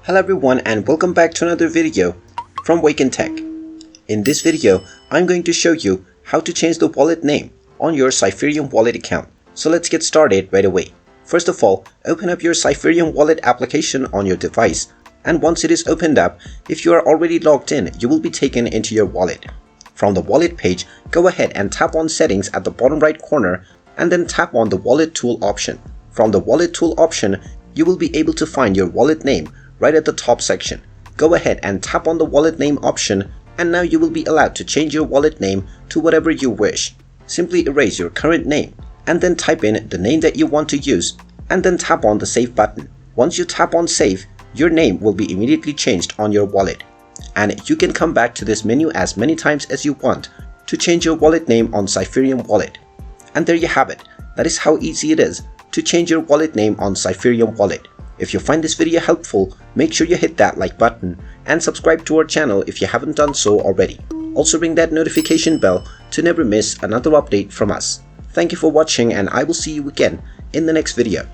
Hello everyone and welcome back to another video from Wake&Tech. In this video, I'm going to show you how to change the wallet name on your Cypherium Wallet account. So let's get started right away. First of all, open up your Cypherium Wallet application on your device, and once it is opened up, if you are already logged in, you will be taken into your wallet. From the wallet page, go ahead and tap on Settings at the bottom right corner and then tap on the Wallet Tool option. From the Wallet Tool option, you will be able to find your wallet name right at the top section. Go ahead and tap on the wallet name option, and now you will be allowed to change your wallet name to whatever you wish. Simply erase your current name and then type in the name that you want to use and then tap on the Save button. Once you tap on Save, your name will be immediately changed on your wallet. And you can come back to this menu as many times as you want to change your wallet name on Cypherium Wallet. And there you have it. That is how easy it is to change your wallet name on Cypherium Wallet. If you find this video helpful, make sure you hit that like button and subscribe to our channel if you haven't done so already. Also ring that notification bell to never miss another update from us. Thank you for watching, and I will see you again in the next video.